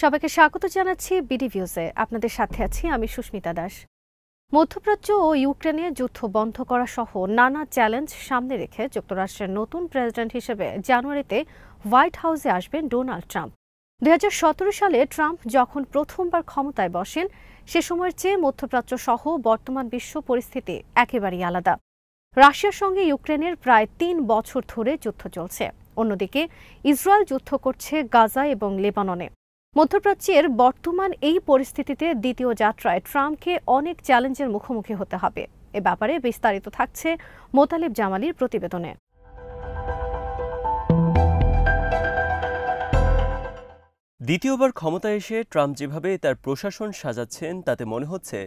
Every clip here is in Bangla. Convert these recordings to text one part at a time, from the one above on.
সবাইকে স্বাগত জানাচ্ছি বিডি ভিউজে। আপনাদের সাথে আছি আমি সুস্মিতা দাস। মধ্যপ্রাচ্য ও ইউক্রেনে যুদ্ধ বন্ধ করা সহ নানা চ্যালেঞ্জ সামনে রেখে যুক্তরাষ্ট্রের নতুন প্রেসিডেন্ট হিসেবে জানুয়ারিতে হোয়াইট হাউসে আসবেন ডোনাল্ড ট্রাম্প। 2017 সালে ট্রাম্প যখন প্রথমবার ক্ষমতায় বসেন সে সময়ের চেয়ে মধ্যপ্রাচ্য সহ বর্তমান বিশ্ব পরিস্থিতি একেবারেই আলাদা। রাশিয়ার সঙ্গে ইউক্রেনের প্রায় 3 বছর ধরে যুদ্ধ চলছে। অন্যদিকে ইসরায়েল যুদ্ধ করছে গাজা এবং লেবাননে। মধ্যপ্রাচ্যের বর্তমান এই পরিস্থিতিতে দ্বিতীয় যাত্রায় ট্রাম্পকে অনেক চ্যালেঞ্জের মুখোমুখি হতে হবে। এ ব্যাপারে বিস্তারিত থাকছে মোতালেব জামালির প্রতিবেদনে। দ্বিতীয়বার ক্ষমতায় এসে ট্রাম্প যেভাবে তার প্রশাসন সাজাচ্ছেন তাতে মনে হচ্ছে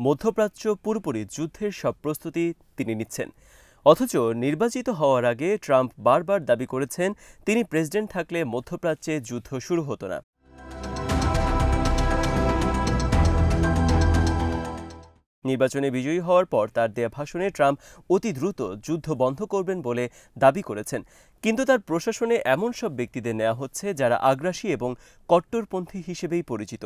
মধ্যপ্রাচ্য পুরোপুরি যুদ্ধের সব প্রস্তুতি তিনি নিচ্ছেন। অথচ নির্বাচিত হওয়ার আগে ট্রাম্প বারবার দাবি করেছেন তিনি প্রেসিডেন্ট থাকলে মধ্যপ্রাচ্যে যুদ্ধ শুরু হতো না। নির্বাচনে বিজয়ী হওয়ার পর তার দেয়া ভাষণে ট্রাম্প অতি দ্রুত যুদ্ধ বন্ধ করবেন বলে দাবি করেছেন, কিন্তু তার প্রশাসনে এমন সব ব্যক্তিদের নেওয়া হচ্ছে যারা আগ্রাসী এবং কট্টরপন্থী হিসেবেই পরিচিত।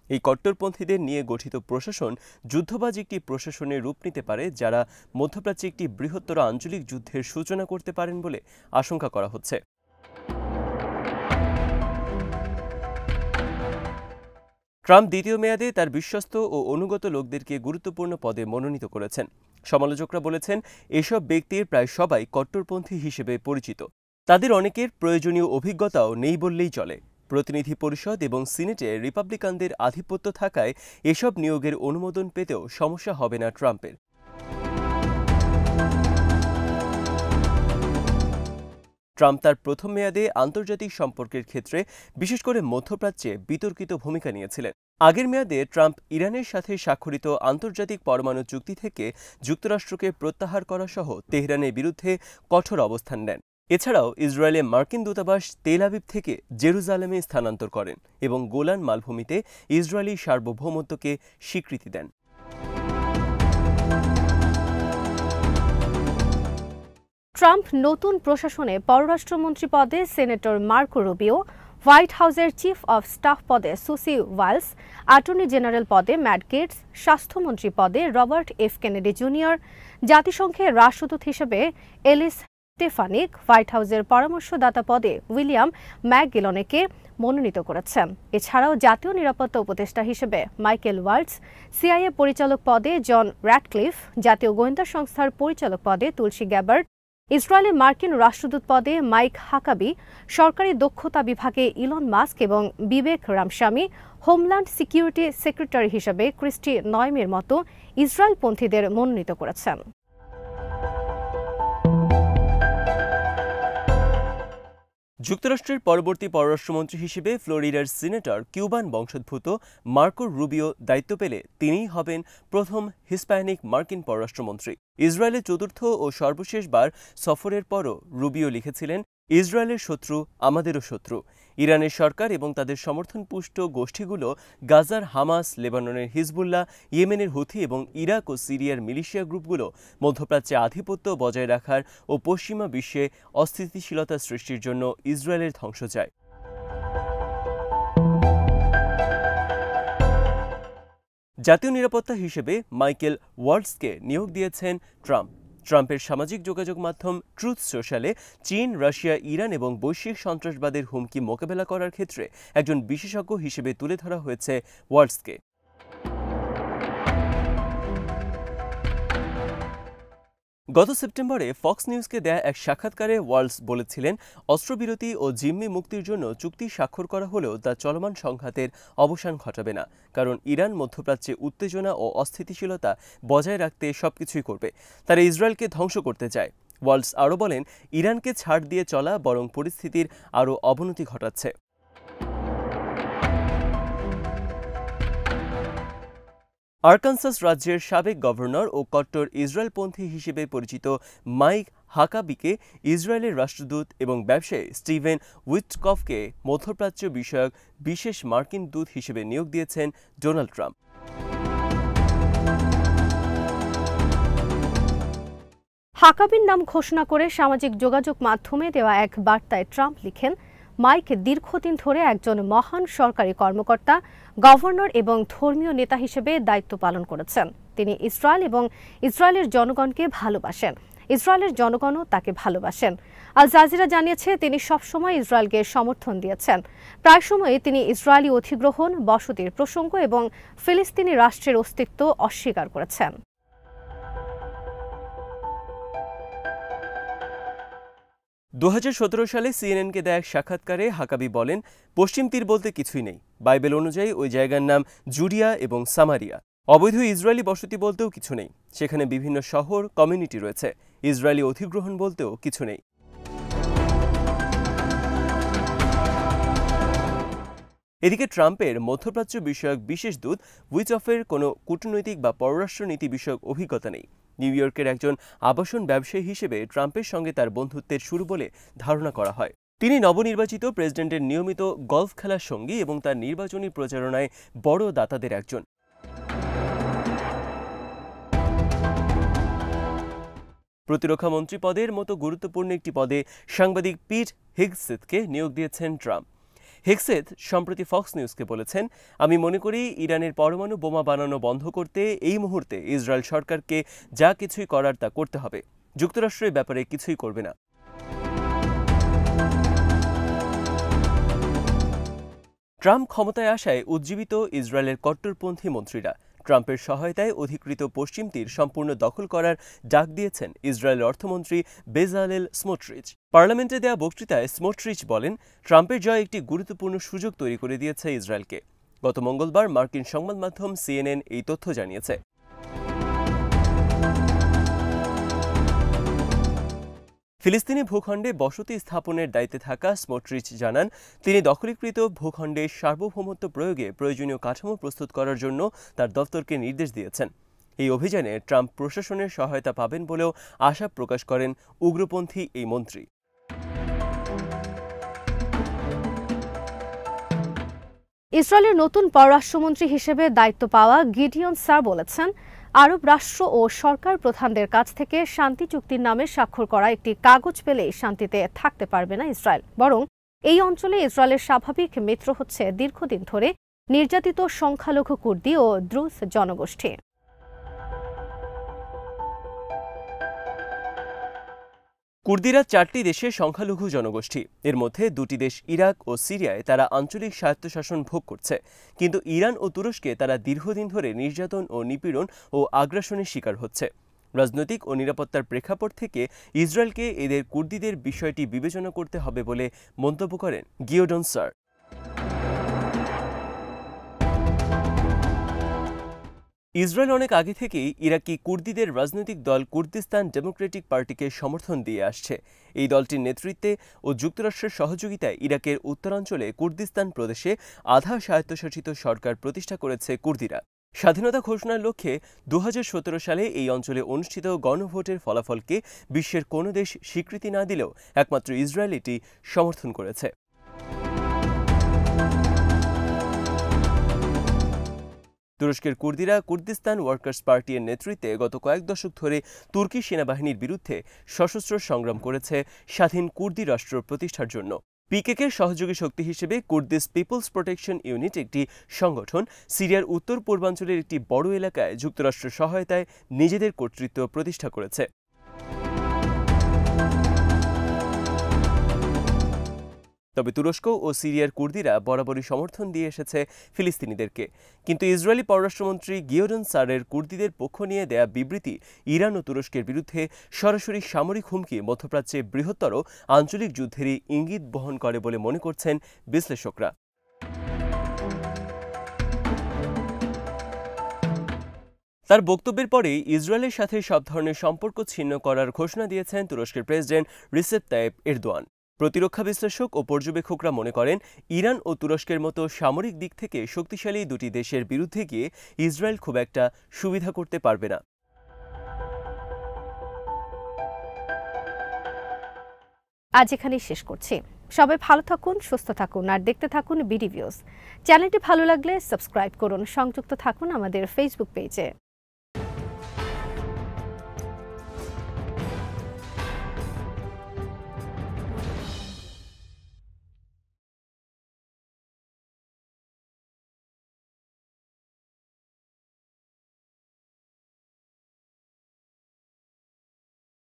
এই কট্টরপন্থীদের নিয়ে গঠিত প্রশাসন যুদ্ধবাজ একটি প্রশাসনের রূপ নিতে পারে, যারা মধ্যপ্রাচ্যে একটি বৃহত্তর আঞ্চলিক যুদ্ধের সূচনা করতে পারেন বলে আশঙ্কা করা হচ্ছে। ট্রাম্প দ্বিতীয় মেয়াদে তার বিশ্বস্ত ও অনুগত লোকদেরকে গুরুত্বপূর্ণ পদে মনোনীত করেছেন। সমালোচকরা বলেছেন এসব ব্যক্তির প্রায় সবাই কট্টরপন্থী হিসেবে পরিচিত। তাদের অনেকের প্রয়োজনীয় অভিজ্ঞতাও নেই বললেই চলে। প্রতিনিধি পরিষদ এবং সিনেটে রিপাবলিকানদের আধিপত্য থাকায় এসব নিয়োগের অনুমোদন পেতেও সমস্যা হবে না ট্রাম্পের। ট্রাম্প তার প্রথম মেয়াদে আন্তর্জাতিক সম্পর্কের ক্ষেত্রে বিশেষ করে মধ্যপ্রাচ্যে বিতর্কিত ভূমিকা নিয়েছিলেন। আগের মেয়াদে ট্রাম্প ইরানের সাথে স্বাক্ষরিত আন্তর্জাতিক পরমাণু চুক্তি থেকে যুক্তরাষ্ট্রকে প্রত্যাহার করা সহ তেহরানের বিরুদ্ধে কঠোর অবস্থান নেন। এছাড়াও ইসরায়েলে মার্কিন দূতাবাস তেল আবিব থেকে জেরুজালেমে স্থানান্তর করেন এবং গোলান মালভূমিতে ইসরায়েলি সার্বভৌমত্বকে স্বীকৃতি দেন। ট্রাম্প নতুন প্রশাসনে পররাষ্ট্রমন্ত্রী পদে সেনেটর মার্কো রুবিও, হোয়াইট হাউসের চিফ অব স্টাফ পদে সুসি ওয়াইলস, অ্যাটর্নি জেনারেল পদে ম্যাট গেটস, স্বাস্থ্যমন্ত্রী পদে রবার্ট এফ কেনেডি জুনিয়র, জাতিসংঘের রাষ্ট্রদূত হিসেবে এলিস স্টেফানিক, হোয়াইট হাউসের পরামর্শদাতা পদে উইলিয়াম ম্যাকগিলনেকে মনোনীত করেছেন। এছাড়াও জাতীয় নিরাপত্তা উপদেষ্টা হিসেবে মাইকেল ওয়াল্টস, সিআইএ পরিচালক পদে জন র্যাডক্লিফ, জাতীয় গোয়েন্দা সংস্থার পরিচালক পদে তুলসী গ্যাবার্ড, ইসরায়েলে মার্কিন রাষ্ট্রদূত পদে মাইক হাকাবি, সরকারি দক্ষতা বিভাগে ইলন মাস্ক এবং বিবেক রামস্বামী, হোমল্যান্ড সিকিউরিটি সেক্রেটারি হিসেবে ক্রিস্টি নয়মের মতো ইসরায়েলপন্থীদের মনোনীত করেছেন। যুক্তরাষ্ট্রের পরবর্তী পররাষ্ট্রমন্ত্রী হিসেবে ফ্লোরিডার সিনেটর কিউবান বংশোদ্ভূত মার্কো রুবিও দায়িত্ব পেলে তিনিই হবেন প্রথম হিস্প্যানিক মার্কিন পররাষ্ট্রমন্ত্রী। ইসরায়েলের চতুর্থ ও সর্বশেষবার সফরের পরও রুবিও লিখেছিলেন, ইসরায়েলের শত্রু আমাদেরও শত্রু। ইরানের সরকার এবং তাদের সমর্থনপুষ্ট গোষ্ঠীগুলো গাজার হামাস, লেবাননের হিজবুল্লাহ, ইয়েমেনের হুথি এবং ইরাক ও সিরিয়ার মিলিশিয়া গ্রুপগুলো মধ্যপ্রাচ্যে আধিপত্য বজায় রাখার ও পশ্চিমা বিশ্বে অস্থিতিশীলতা সৃষ্টির জন্য ইসরায়েলের ধ্বংস চায়। জাতীয় নিরাপত্তা হিসেবে মাইকেল ওয়াল্টসকে নিয়োগ দিয়েছেন ট্রাম্প। ট্রাম্পের সামাজিক যোগাযোগ মাধ্যম ট্রুথ সোশ্যালে চীন, রাশিয়া, ইরান এবং বৈশ্বিক সন্ত্রাসবাদের হুমকি মোকাবেলা করার ক্ষেত্রে একজন বিশেষজ্ঞ হিসেবে তুলে ধরা হয়েছে ওয়াল্টসকে। গত সেপ্টেম্বরে ফক্স নিউজকে দেয়া এক সাক্ষাৎকারে ওয়াল্টস বলেছিলেন, অস্ত্রবিরতি ও জিম্মি মুক্তির জন্য চুক্তি স্বাক্ষর করা হলেও তা চলমান সংঘাতের অবসান ঘটাবে না, কারণ ইরান মধ্যপ্রাচ্যে উত্তেজনা ও অস্থিতিশীলতা বজায় রাখতে সবকিছুই করবে। তারা ইসরায়েলকে ধ্বংস করতে চায়। ওয়াল্টস আরও বলেন, ইরানকে ছাড় দিয়ে চলা বরং পরিস্থিতির আরও অবনতি ঘটাচ্ছে। আরকানসাস রাজ্যের সাবেক গভর্নর ও কট্টর ইসরায়েলপন্থী হিসেবে পরিচিত মাইক হাকাবিকে ইসরায়েলের রাষ্ট্রদূত এবং ব্যবসায়ী স্টিভেন উইটকফকে মধ্যপ্রাচ্য বিষয়ক বিশেষ মার্কিন দূত হিসেবে নিয়োগ দিয়েছেন ডোনাল্ড ট্রাম্প। হাকাবির নাম ঘোষণা করে সামাজিক যোগাযোগ মাধ্যমে দেওয়া এক বার্তায় ট্রাম্প লিখেন, মাইক দীর্ঘদিন ধরে একজন মহান সরকারি কর্মকর্তা, গভর্নর এবং ধর্মীয় নেতা হিসেবে দায়িত্ব পালন করেছেন। তিনি ইসরায়েল এবং ইসরায়েলের জনগণকে ভালোবাসেন। ইসরায়েলের জনগণও তাকে ভালোবাসেন। আল জাজিরা জানিয়েছে তিনি সবসময় ইসরায়েলকে সমর্থন দিয়েছেন। প্রায় সময়ই তিনি ইসরায়েলি অধিগ্রহণ, বসতির প্রসঙ্গ এবং ফিলিস্তিনি রাষ্ট্রের অস্তিত্ব অস্বীকার করেছেন। দু সালে সিএনএনকে দেয়া এক সাক্ষাৎকারে হাকাবি বলেন, পশ্চিম তীর বলতে কিছুই নেই। বাইবেল অনুযায়ী ওই জায়গার নাম জুডিয়া এবং সামারিয়া। অবৈধ ইসরায়েলি বসতি বলতেও কিছু নেই। সেখানে বিভিন্ন শহর, কমিউনিটি রয়েছে। ইসরায়েলি অধিগ্রহণ বলতেও কিছু নেই। এদিকে ট্রাম্পের মধ্যপ্রাচ্য বিষয়ক বিশেষ দূত উইটফের কোনো কূটনৈতিক বা পররাষ্ট্রনীতি বিষয়ক অভিজ্ঞতা নেই। নিউ ইয়র্কের একজন আবাসন ব্যবসায়ী হিসেবে ট্রাম্পের সঙ্গে তার বন্ধুত্বের শুরু বলে ধারণা করা হয়। তিনি নবনির্বাচিত প্রেসিডেন্টের নিয়মিত গলফ খেলার সঙ্গী এবং তার নির্বাচনী প্রচারণায় বড় দাতাদের একজন। প্রতিরক্ষা মন্ত্রী পদের মতো গুরুত্বপূর্ণ একটি পদে সাংবাদিক পিট হেগসেথকে নিয়োগ দিয়েছেন ট্রাম্প। হেগসেথ সম্প্রতি ফক্স নিউজকে বলেছেন, আমি মনে করি ইরানের পরমাণু বোমা বানানো বন্ধ করতে এই মুহূর্তে ইসরায়েল সরকারকে যা কিছুই করার তা করতে হবে। যুক্তরাষ্ট্রের ব্যাপারে কিছুই করবে না। ট্রাম্প ক্ষমতায় আসায় উজ্জীবিত ইসরায়েলের কট্টরপন্থী মন্ত্রীরা ট্রাম্পের সহায়তায় অধিকৃত পশ্চিম তীর সম্পূর্ণ দখল করার ডাক দিয়েছেন ইসরায়েলের অর্থমন্ত্রী বেজালেল স্মোট্রিচ। পার্লামেন্টে দেয়া বক্তৃতায় স্মোট্রিচ বলেন, ট্রাম্পের জয় একটি গুরুত্বপূর্ণ সুযোগ তৈরি করে দিয়েছে ইসরায়েলকে। গত মঙ্গলবার মার্কিন সংবাদ মাধ্যম সিএনএন এই তথ্য জানিয়েছে। ফিলিস্তিনি ভূখণ্ডে বসতি স্থাপনের দায়িত্বে থাকা স্মোট্রিচ জানান, তিনি দখলীকৃত ভূখণ্ডে সার্বভৌমত্ব প্রয়োগে প্রয়োজনীয় কাঠামো প্রস্তুত করার জন্য তার দফতরকে নির্দেশ দিয়েছেন। এই অভিযানে ট্রাম্প প্রশাসনের সহায়তা পাবেন বলেও আশা প্রকাশ করেন উগ্রপন্থী এই মন্ত্রী। ইসরায়েলের নতুন পররাষ্ট্রমন্ত্রী হিসেবে দায়িত্ব পাওয়া গিডিয়ন স্যার বলেছেন, আরব রাষ্ট্র ও সরকার প্রধানদের কাছ থেকে শান্তি চুক্তির নামে স্বাক্ষর করা একটি কাগজ পেলেই শান্তিতে থাকতে পারবে না ইসরায়েল। বরং এই অঞ্চলে ইসরায়েলের স্বাভাবিক মিত্র হচ্ছে দীর্ঘদিন ধরে নির্যাতিত সংখ্যালঘু কুর্দি ও দ্রুজ জনগোষ্ঠী। কুর্দিরা 4টি দেশের সংখ্যালঘু জনগোষ্ঠী। এর মধ্যে 2টি দেশ ইরাক ও সিরিয়ায় তারা আঞ্চলিক স্বায়ত্তশাসন ভোগ করছে। কিন্তু ইরান ও তুরস্কে তারা দীর্ঘদিন ধরে নির্যাতন ও নিপীড়ন ও আগ্রাসনের শিকার হচ্ছে। রাজনৈতিক ও নিরাপত্তার প্রেক্ষাপট থেকে ইসরায়েলকে এদের কুর্দিদের বিষয়টি বিবেচনা করতে হবে বলে মন্তব্য করেন গিওডন স্যার। ইসরায়েল অনেক আগে থেকেই ইরাকি কুর্দিদের রাজনৈতিক দল কুর্দিস্তান ডেমোক্রেটিক পার্টিকে সমর্থন দিয়ে আসছে। এই দলটির নেতৃত্বে ও যুক্তরাষ্ট্রের সহযোগিতায় ইরাকের উত্তরাঞ্চলে কুর্দিস্তান প্রদেশে আধা স্বায়ত্তশাসিত সরকার প্রতিষ্ঠা করেছে কুর্দিরা। স্বাধীনতা ঘোষণার লক্ষ্যে 2017 সালে এই অঞ্চলে অনুষ্ঠিত গণভোটের ফলাফলকে বিশ্বের কোনো দেশ স্বীকৃতি না দিলেও একমাত্র ইসরায়েল এটি সমর্থন করেছে। তুরস্কের কুর্দিরা কুর্দিস্তান ওয়ার্কার্স পার্টির নেতৃত্বে গত কয়েক দশক ধরে তুর্কি সেনাবাহিনীর বিরুদ্ধে সশস্ত্র সংগ্রাম করেছে স্বাধীন কুর্দি রাষ্ট্র প্রতিষ্ঠার জন্য। পিকেকের সহযোগী শক্তি হিসেবে কুর্দিস পিপলস প্রোটেকশন ইউনিট একটি সংগঠন সিরিয়ার উত্তর পূর্বাঞ্চলের একটি বড় এলাকায় যুক্তরাষ্ট্রের সহায়তায় নিজেদের কর্তৃত্ব প্রতিষ্ঠা করেছে। তবে তুরস্ক ও সিরিয়ার কুর্দিরা বরাবরই সমর্থন দিয়ে এসেছে ফিলিস্তিনিদেরকে। কিন্তু ইসরায়েলি পররাষ্ট্রমন্ত্রী গিওডন স্যারের কুর্দিদের পক্ষ নিয়ে দেয়া বিবৃতি ইরান ও তুরস্কের বিরুদ্ধে সরাসরি সামরিক হুমকি মধ্যপ্রাচ্যে বৃহত্তর আঞ্চলিক যুদ্ধেরই ইঙ্গিত বহন করে বলে মনে করছেন বিশ্লেষকরা। তার বক্তব্যের পরেই ইসরায়েলের সাথে সব ধরনের সম্পর্ক ছিন্ন করার ঘোষণা দিয়েছেন তুরস্কের প্রেসিডেন্ট রিসেপ তাইয়েপ এরদোয়ান। প্রতিরক্ষা বিশ্লেষক ও পর্যবেক্ষকরা মনে করেন, ইরান ও তুরস্কের মতো সামরিক দিক থেকে শক্তিশালী দুটি দেশের বিরুদ্ধে গিয়ে ইসরায়েল খুব একটা সুবিধা করতে পারবে না। আজ এখানেই শেষ করছি। সবাই ভালো থাকুন, সুস্থ থাকুন আর দেখতে থাকুন বিডি ভিউজ। চ্যানেলটি ভালো লাগলে সাবস্ক্রাইব করুন। সংযুক্ত থাকুন আমাদের ফেসবুক পেজে।